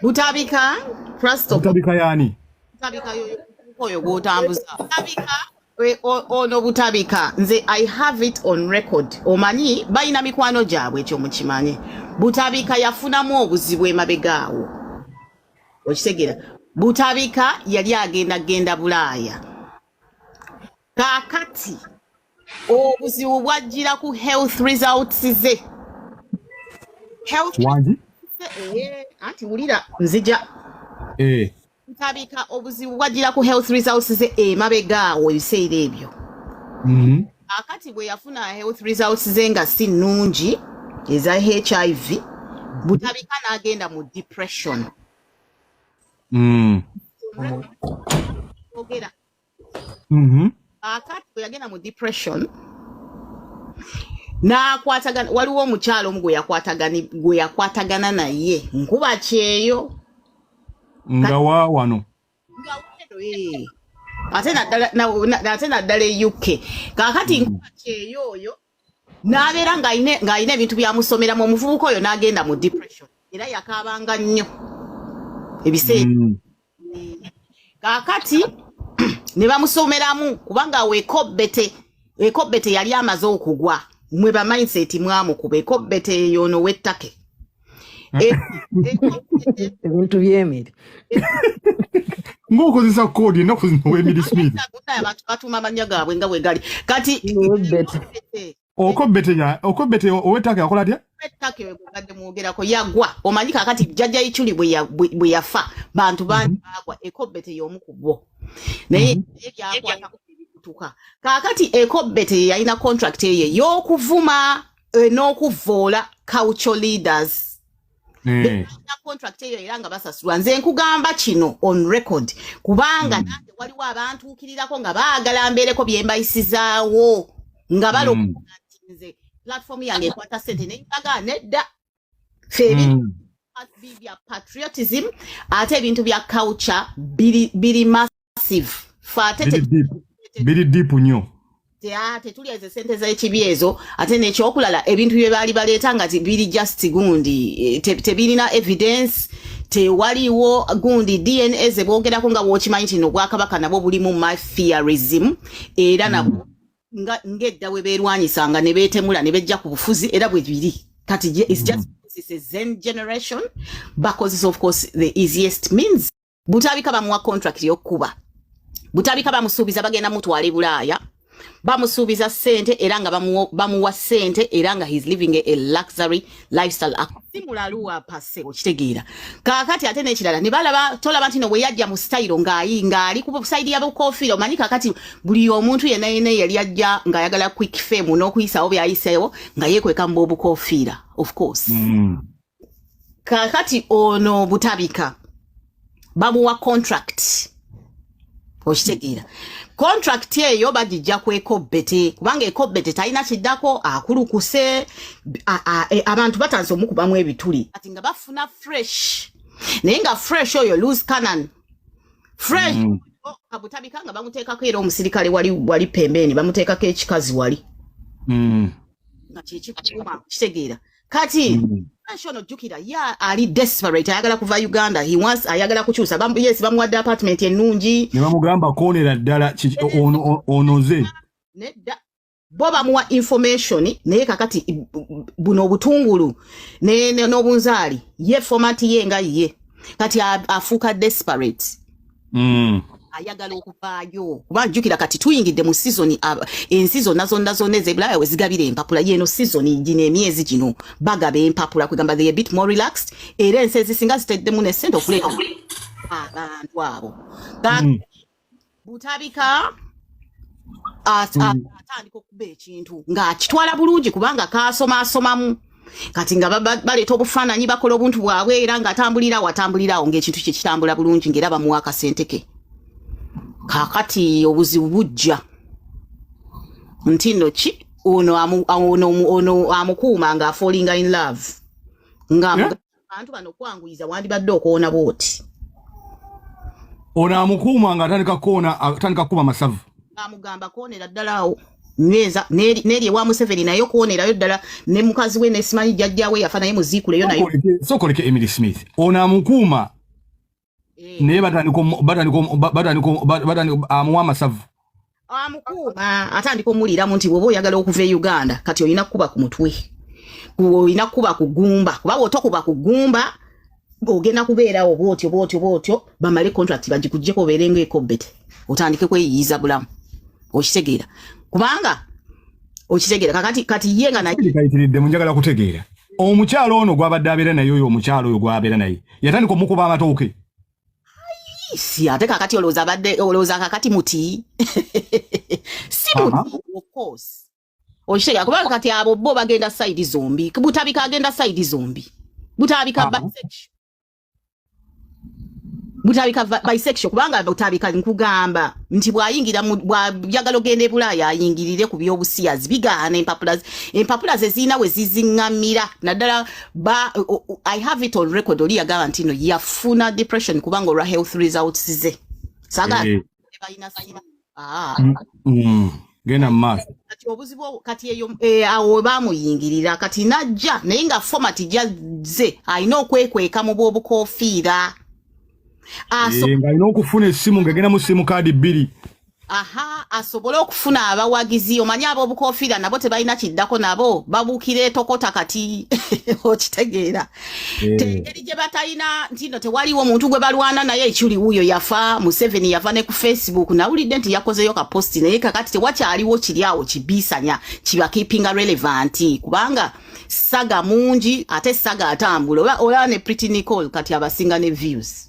Butabika, first of Butabika yani. Butabika yoyo gotambuza. Butabika ono butabika nze I have it on record. Omanyi bayina mikwano gyabwe ekyo mukimanyi. Butabika yafunamu obuzibu emabegaawo. Okitegera. Butabika yali agenda Bulaaya. Kakati obuzibu bwajjira ku health results ze. Health wangi anti wulira nzija Butabika obuzibu bwajjira ku health results ze emabegaawo ebiseera ebyo. Akati bwe yafuna health results ze nga si nnungi eza HIV, Butabika n'agenda mu depression. Ogera. Akati bwe yagenda mu depression n'akwatagana, waliwo omukyalo omu gwe yakwatagana naye nkuba kyeyo nga wano ate naddala e UK kakati nkuba kyeyo oyo n'abeera ng'alina ebintu byamusomeramu. Omuvubuka oyo n'agenda mu depression era yakaabanga nnyo ebiseera kakati ne bamusomeramu kubanga wekobbete yali amaze okugwa mwe ba mindset mwamukuba ekobbete eyo ono wettake ebintu by'emiri ng'okozesa koodi ennaku zino w'Emily Smith batuma amannya gaabwe nga bwe gali kati okobbete ow'ettake akola atya ettake we bwegadde mwogerako yagwa. Omanyi kakati jjajja Ichuli bwe yafa bantu bangi bagwa ekobbete y'omu ku bo naye ebyakwata kutuka kakati ekobbete yalina contract eye y'okuvuma n'okuvoola cultural leaders. Contract eyo era nga basasulwa. Nze nkugamba kino on record kubanga nange waliwo abantuukirirako nga baagala mbeereko bye mbayisizaawo nga balowooza nti nze platform yange ekwata ssente naye mbaga nedda ffe ebintu bya patriotism ate ebintu bya culture biri massive ffe ate biri deep nnyo tetulya ezo ssente z'ekibi ezo ate n'ekyokulala ebintu bye baali baleeta nga biri just gundi tebirina evidence tewaliwo gundi DNA ze boogerako nga bw'okimanyi nti Obwakabaka nabwo bulimu mafiarism era nabwo ng'edda we beerwanyisanga ne beetemula ne bejja ku bufuzi era bwe biri kati it's just this is Zen generation because of course the easiest means. Butabika bamuwa contract y'okkuba. Butabika bamusuubiza bagenda mutwale Bulaaya. Bamusuubiza ssente era nga bamuwa ssente era nga he's living a luxury lifestyle. Simulaluwa passe okitegeera. Kakati ate n'ekirala ne balaba tolaba nti no bwe yajja mu style ng'ali ku side ya bukofiira. Omanyi kakati buli omuntu yenna yali ajja ng'ayagala quick fame n'okuyisawo byayiseewo nga yeekweka mu bukofiira of course. Kakati ono Butabika bamuwa contract okitegeera. Contract eyo bagijja ku ekobbete kubanga ekobbete talina kiddako akulukuse abantu batanze omukubamu ebituli ati nga bafuna fresh naye nga fresh oyo loose cannon fresh Butabika nga bamuteekako era omusirikale wali pembeni bamuteekako ekikazi wali nga kyekikuma kitegeera kati fresh ono jjukira ali desperate ayagala kuva Uganda ayagala kukyusa bamuwadde apartment ennungi ne bamugamba koonera ddala onoze nedda bo bamuwa information naye kakati buno obutungulu n'obunzaali ye format ye nga ye kati afuuka desperate ayagala okuvaayo kuba jjukira kati tuyingidde mu season ensi zonna zonna ez'Ebulaaya we zigabira empapula yeno season gino emyezi gino bagaba empapula kwegamba they a bit more relaxed era ensi ezisinga ziteddemu n'essente okuleeta abantu abo Butabika atandika okuba ekintu ng'akitwala bulungi kubanga kaasomamu kati nga baleeta obufaananyi bakola obuntu bwabwe era ng'atambulirawo ng'ekintu kye kitambula bulungi ng'era bamuwa akasente ke. Kakati obuzibu bujja nti nno ki ono amukuuma nga falling in love nga abantu bano kwanguyiza wandibadde okuwona bwoti ono amukuuma nga atandika kuba masavu amugamba koonera ddala awo nyweza neri ewa Museveni nayo kuonerayo ddala ne mukazi we nesimanyi jjajjawe yafa naye muziikuleyo nayo sokoleke Emily Smith ona mukuma naye batandiko amuwa amasavu amukuma atandika omuliramu nti bw'oba oyagala okuva e Uganda kati olina kuba ku mutwe olina kuba kugumba kuba bw'otokuba kugumba ogenda kubeerawo bwotyo bamale contract bagikugyeko obeerenga ekobbete otandike kweyiyiza bulamu okitegeera kubanga okitegeera kati ye nga naye kayitiridde munjagala kutegeera omukyalo ono gwabadde abeera naye oyo omukyalo oyo gwabeera naye yatandika omukuba amatooke si ate kakati olowooza kakati muti si muti of course okitegeera kubanga kati abo bo bagenda side zombi butabika agenda side zombi butabika bisexual kubanga butabika nkugamba nti bwayingira bwajagala ogenda e Bulaaya ayingirire ku byobusiyazi bigaana empapula zezina we zizingamira naddala I have it on record oli yagamba nti no yafuna depression kubanga olwa health results ze saga bayina sina gena mas kati obuzibu kati eyo awo bamuyingirira kati najja naye nga format jazze ayina okwekweka mu bw'obukofiira nga alina okufuna essimu ng'agenda mu simu kaadi 2 asobole okufuna abawagizi omanyi ab'obukofiira nabo tebalina kiddako nabo babuukira etokota kati okitegeera engeri gye batalina ntino tewaliwo omuntu gwe balwana naye ekyuli wuuyo yafa Museveni yava ne ku Facebook nawulidde nti yakozeyo ka posti naye kakati tewakyaliwo kiri awo kibiisanya kiba keepinga relevant kubanga saga mungi ate saga atambula olaba ne Pretty Nicole kati abasinga ne views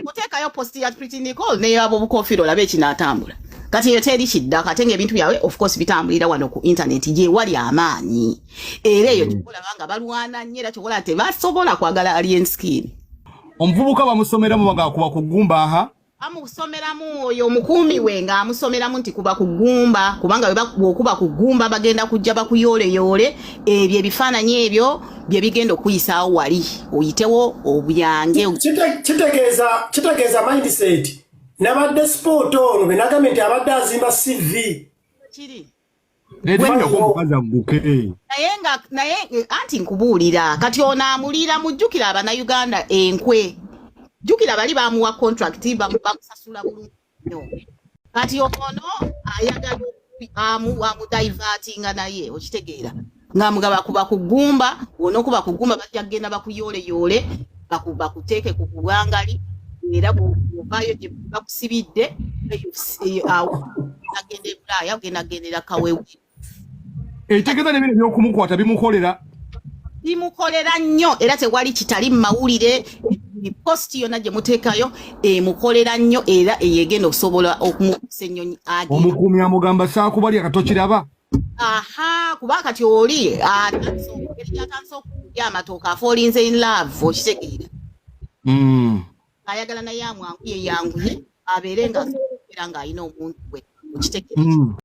kuteekayo posti ya Pretty Nicole naye abo bukofiira olabe ekinaatambula kati yo teri kiddaka ate ng'ebintu byawe of course bitambulira wano ku internet gye wali amaanyi era eyo kyokolaba nga balwana nnyo era kyokola tebasobola kwagala alien skin omuvubuka bamusomeramu bagakuba kugumba amusomeramu oyo omukuumi we nga amusomeramu nti kuba kugumba kubanga bw'okuba kugumba bagenda kujja bakuyoole ebyo ebifaananyi ebyo bye bigenda okuyisaawo wali oyitewo obuyange kitegeeza mindset nabadde sport ono benagambye nti abadde azimba CV kiri naye anti nkubuulira kati ono amulira mujjukira abannayuganda enkwe jukira bali bamuwa contract bamusasula bulungi nnyo kati ono ayagala divertinga naye okitegeera nga mugaba kuba kugumba ono kuba kugumba bajja kugenda bakuyoole bakuteeke ku kuwangali era bw'ovaayo gye bakusibidde agenda e Bulaaya ogenda agendera kawewe ekitegeeza n'ebintu by'okumukwata bimukolera nnyo era tewali kitali mu mawulire posti yonna gye muteekayo emukolera nnyo era eyegenda okusobola okumukusa ennyonyi omukuumi amugamba saakubali akatokiraba kuba kati oli engeri gy'atandise okulya amatooka afoolinze in love okitegeera ayagala naye amwanguye yanguye abeere nga ng'alina omuntu we okitegeera